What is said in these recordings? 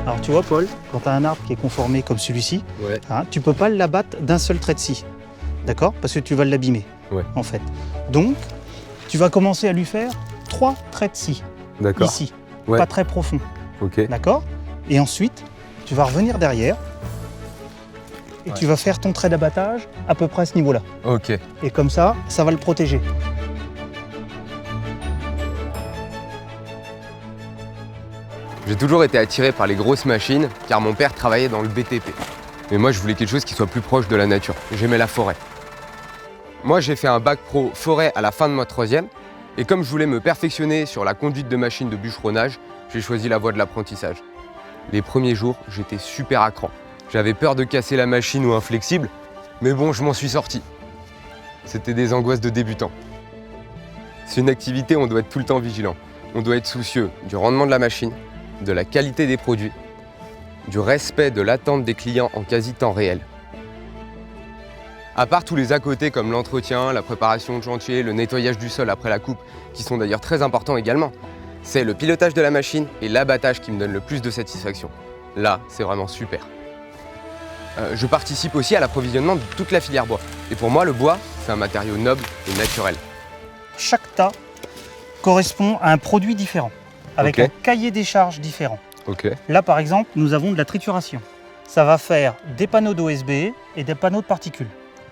Alors tu vois Paul, quand tu as un arbre qui est conformé comme celui-ci, Ouais. tu peux pas l'abattre d'un seul trait de scie. D'accord? Parce que tu vas l'abîmer, Ouais. en fait. Donc, tu vas commencer à lui faire 3 traits de scie. D'accord. Ici, Ouais. pas très profond. Ok. D'accord? Et ensuite, tu vas revenir derrière et tu vas faire ton trait d'abattage à peu près à ce niveau-là. Ok. Et comme ça va le protéger. J'ai toujours été attiré par les grosses machines car mon père travaillait dans le BTP. Mais moi, je voulais quelque chose qui soit plus proche de la nature. J'aimais la forêt. Moi, j'ai fait un bac pro forêt à la fin de ma 3e. Et comme je voulais me perfectionner sur la conduite de machines de bûcheronnage, j'ai choisi la voie de l'apprentissage. Les premiers jours, j'étais super à cran. J'avais peur de casser la machine ou un flexible, mais bon, je m'en suis sorti. C'était des angoisses de débutant. C'est une activité où on doit être tout le temps vigilant. On doit être soucieux du rendement de la machine, de la qualité des produits, du respect de l'attente des clients en quasi temps réel. À part tous les à côté comme l'entretien, la préparation de chantier, le nettoyage du sol après la coupe, qui sont d'ailleurs très importants également, c'est le pilotage de la machine et l'abattage qui me donnent le plus de satisfaction. Là, c'est vraiment super. Je participe aussi à l'approvisionnement de toute la filière bois. Et pour moi, le bois, c'est un matériau noble et naturel. Chaque tas correspond à un produit différent, avec Ok. un cahier des charges différent. Ok. Là, par exemple, nous avons de la trituration. Ça va faire des panneaux d'OSB et des panneaux de particules.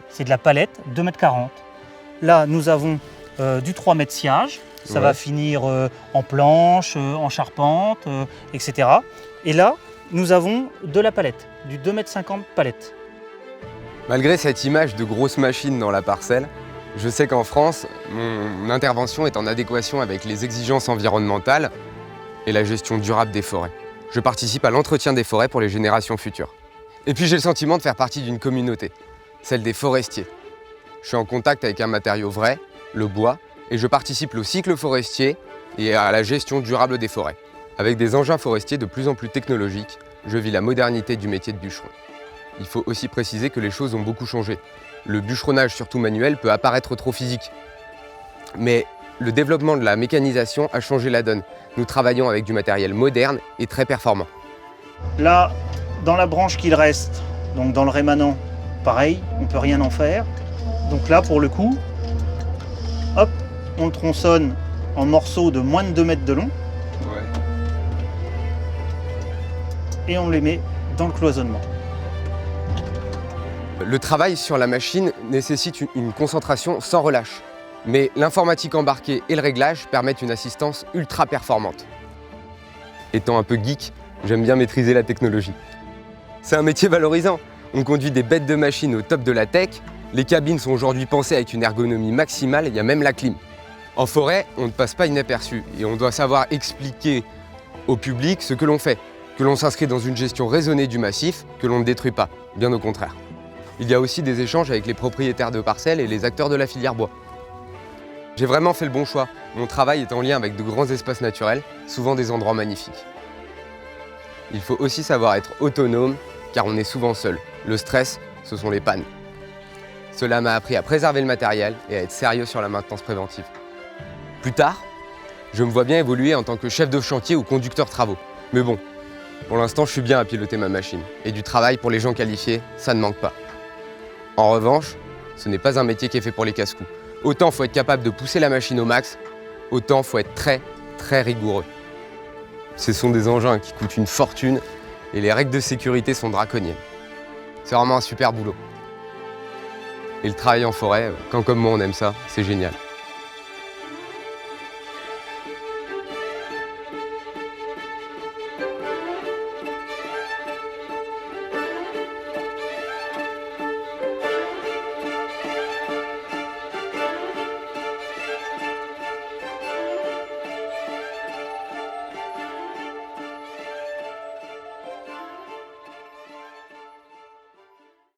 C'est de la palette, 2,40 m. Là, nous avons du 3 m sciage. Ça va finir en planche, en charpente, etc. Et là, nous avons de la palette, du 2,50 m palette. Malgré cette image de grosse machine dans la parcelle, je sais qu'en France, mon intervention est en adéquation avec les exigences environnementales et la gestion durable des forêts. Je participe à l'entretien des forêts pour les générations futures. Et puis j'ai le sentiment de faire partie d'une communauté, celle des forestiers. Je suis en contact avec un matériau vrai, le bois, et je participe au cycle forestier et à la gestion durable des forêts. Avec des engins forestiers de plus en plus technologiques, je vis la modernité du métier de bûcheron. Il faut aussi préciser que les choses ont beaucoup changé. Le bûcheronnage, surtout manuel, peut apparaître trop physique. Mais le développement de la mécanisation a changé la donne. Nous travaillons avec du matériel moderne et très performant. Là, dans la branche qu'il reste, donc dans le rémanent, pareil, on ne peut rien en faire. Donc là, pour le coup, hop, on le tronçonne en morceaux de moins de 2 mètres de long et on les met dans le cloisonnement. Le travail sur la machine nécessite une concentration sans relâche. Mais l'informatique embarquée et le réglage permettent une assistance ultra performante. Étant un peu geek, j'aime bien maîtriser la technologie. C'est un métier valorisant. On conduit des bêtes de machines au top de la tech. Les cabines sont aujourd'hui pensées avec une ergonomie maximale, il y a même la clim. En forêt, on ne passe pas inaperçu et on doit savoir expliquer au public ce que l'on fait, que l'on s'inscrit dans une gestion raisonnée du massif, que l'on ne détruit pas, bien au contraire. Il y a aussi des échanges avec les propriétaires de parcelles et les acteurs de la filière bois. J'ai vraiment fait le bon choix. Mon travail est en lien avec de grands espaces naturels, souvent des endroits magnifiques. Il faut aussi savoir être autonome, car on est souvent seul. Le stress, ce sont les pannes. Cela m'a appris à préserver le matériel et à être sérieux sur la maintenance préventive. Plus tard, je me vois bien évoluer en tant que chef de chantier ou conducteur travaux. Mais bon, pour l'instant, je suis bien à piloter ma machine. Et du travail pour les gens qualifiés, ça ne manque pas. En revanche, ce n'est pas un métier qui est fait pour les casse-cous. Autant faut être capable de pousser la machine au max, autant faut être très, très rigoureux. Ce sont des engins qui coûtent une fortune et les règles de sécurité sont draconiennes. C'est vraiment un super boulot. Et le travail en forêt, quand comme moi on aime ça, c'est génial.